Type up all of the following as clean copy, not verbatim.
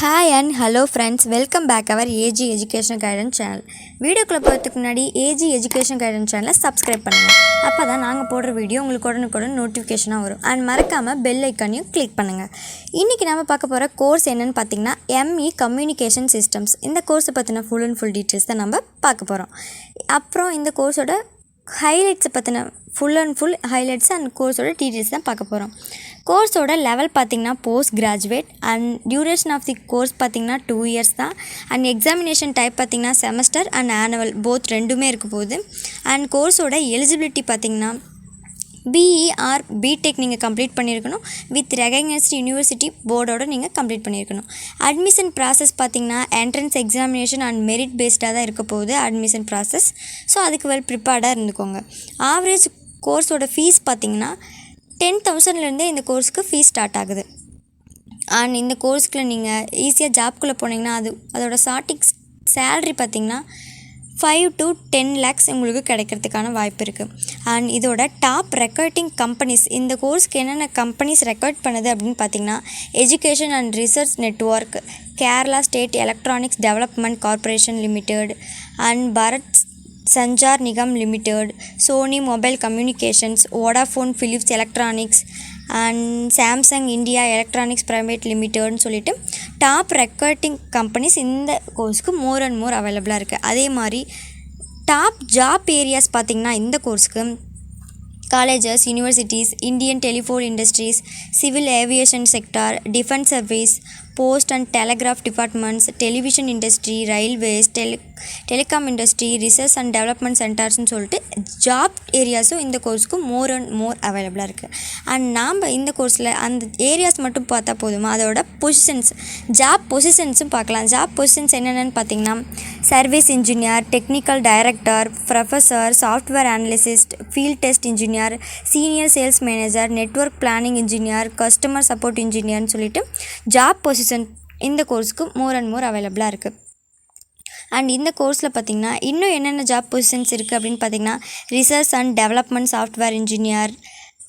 Hi and hello friends, welcome back our AG Education Guidance channel. வீடியோக்குள்ள போறதுக்கு முன்னாடி AG Education Guidance channel subscribe பண்ணுங்க. அப்பதான் நாங்க போடுற வீடியோ உங்களுக்கு உடனுக்குடன் நோட்டிஃபிகேஷனா வரும். and மறக்காம bell icon-ஐயும் click பண்ணுங்க. இன்னைக்கு நாம பார்க்க போற கோர்ஸ் என்னன்னு பாத்தீங்கன்னா ME Communication Systems. இந்த கோர்ஸ் பத்தின full and full details தான் நம்ம பார்க்க போறோம். அப்புறம் இந்த கோர்ஸோட highlights பத்தின full and full highlights and கோர்ஸோட details தான் பார்க்க போறோம். கோர்ஸோட லெவல் பார்த்தீங்கன்னா post graduate and duration of the course பார்த்தீங்கன்னா 2 years தான். அண்ட் எக்ஸாமினேஷன் டைப் பார்த்தீங்கன்னா செமஸ்டர் அண்ட் ஆனுவல் போத் ரெண்டுமே இருக்க போகுது. அண்ட் கோர்ஸோட எலிஜிபிலிட்டி பார்த்தீங்கன்னா பிஇ ஆர் பிடெக் நீங்கள் கம்ப்ளீட் பண்ணியிருக்கணும். வித் ரெகக்னைஸ்டு யூனிவர்சிட்டி போர்டோட நீங்கள் கம்ப்ளீட் பண்ணியிருக்கணும். அட்மிஷன் ப்ராசஸ் பார்த்தீங்கன்னா என்ட்ரன்ஸ் எக்ஸாமினேஷன் அண்ட் மெரிட் பேஸ்டாக தான் இருக்க போகுது அட்மிஷன் ப்ராசஸ். ஸோ அதுக்கு வெல் ப்ரிப்பேர்டாக இருந்துக்கோங்க. ஆவரேஜ் கோர்ஸோட ஃபீஸ் பார்த்தீங்கன்னா 10,000லேருந்தே இந்த கோர்ஸுக்கு ஃபீஸ் ஸ்டார்ட் ஆகுது. அண்ட் இந்த கோர்ஸுக்குள்ள நீங்கள் ஈஸியாக ஜாப்குள்ளே போனீங்கன்னா அதோட ஸ்டார்டிங் சேலரி பார்த்திங்கன்னா 5 to 10 lakhs உங்களுக்கு கிடைக்கிறதுக்கான வாய்ப்பு இருக்குது. அண்ட் இதோட டாப் ரெக்கார்டிங் கம்பெனிஸ், இந்த கோர்ஸ்க்கு என்னென்ன கம்பெனிஸ் ரெக்கார்ட் பண்ணுது அப்படின்னு பார்த்தீங்கன்னா education and research network, Kerala state electronics development corporation limited, and Bharat Sanchar Nigam limited, Sony mobile communications, Vodafone Philips electronics and Samsung India electronics private லிமிடெட்னு சொல்லிட்டு டாப் ரெக்கார்டிங் கம்பெனிஸ் இந்த கோர்ஸுக்கு more and more அவைலபிளாக இருக்குது. அதே மாதிரி டாப் ஜாப் ஏரியாஸ் பார்த்திங்கன்னா இந்த கோர்ஸுக்கு colleges, universities, Indian telephone industries, civil aviation sector, defence service, post and telegraph departments, television industry, railways, telecom industry, research and development சென்டர்ஸ்னு சொல்லிட்டு ஜாப் ஏரியாஸும் இந்த கோர்ஸுக்கு மோர் அண்ட் மோர் அவைலபிளாக இருக்குது. அண்ட் நாம் இந்த கோர்ஸில் அந்த ஏரியாஸ் மட்டும் பார்த்தா போதுமா, அதோட பொசிஷன்ஸ், ஜாப் பொசிஷன்ஸும் பார்க்கலாம். ஜாப் பொசிஷன்ஸ் என்னென்னு பார்த்தீங்கன்னா service engineer, technical director, professor, software analyst, field test engineer, senior sales manager, network planning engineer, customer support இன்ஜினியர்னு சொல்லிட்டு ஜாப் பொசிஷன் இந்த கோர்ஸுக்கு மோர் அண்ட் மோர் அவைலபிளாக இருக்குது. அண்ட் இந்த கோர்ஸில் பார்த்திங்கன்னா இன்னும் என்னென்ன ஜாப் பொசிஷன்ஸ் இருக்குது அப்படின்னு பார்த்திங்கன்னா research and development software engineer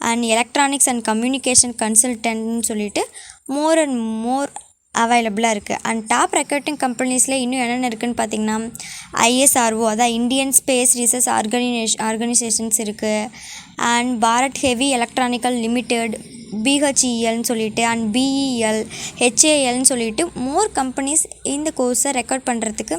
and electronics and communication கன்சல்டன்ட்னு சொல்லிட்டு மோர் அண்ட் மோர் அவைலபிளாக இருக்குது. அண்ட் டாப் ரெக்கார்டிங் கம்பெனிஸில் இன்னும் என்னென்ன இருக்குதுன்னு பார்த்திங்கன்னா ISRO, அதான் இந்தியன் ஸ்பேஸ் ரிசர்ச் ஆர்கனைசேஷன்ஸ் இருக்குது. And Bharat heavy electrical limited, BHELன்னு சொல்லிட்டு, அண்ட் BEL, HALன்னு சொல்லிட்டு மோர் கம்பெனிஸ் இந்த கோர்ஸை ரெக்கார்ட் பண்ணுறதுக்கு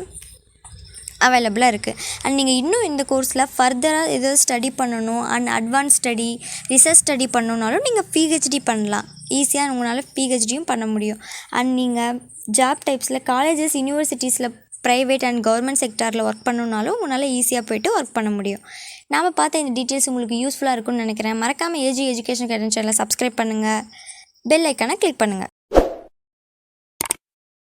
அவைலபிளாக இருக்குது. அண்ட் நீங்கள் இன்னும் இந்த கோர்ஸில் ஃபர்தராக எதாவது ஸ்டடி பண்ணணும் and advance study, research study பண்ணணுன்னாலும் நீங்கள் PhD பண்ணலாம். ஈஸியாக உங்களால் PhDயும் பண்ண முடியும். அண்ட் நீங்கள் ஜாப் டைப்ஸில் காலேஜஸ், யூனிவர்சிட்டிஸில் ப்ரைவேட் அண்ட் கவர்மெண்ட் செக்டாரில் ஒர்க் பண்ணணுன்னாலும் உங்களால் ஈஸியாக போய்ட்டு ஒர்க் பண்ண முடியும். நாம் பார்த்த இந்த டீட்டெயில்ஸ் உங்களுக்கு யூஸ்ஃபுல்லாக இருக்கும்னு நினைக்கிறேன். மறக்காமல் AG எஜுகேஷன் கைடன்ஸ் சேனலை சப்ஸ்கிரைப் பண்ணுங்கள், பெல் ஐக்கானை கிளிக் பண்ணுங்கள்.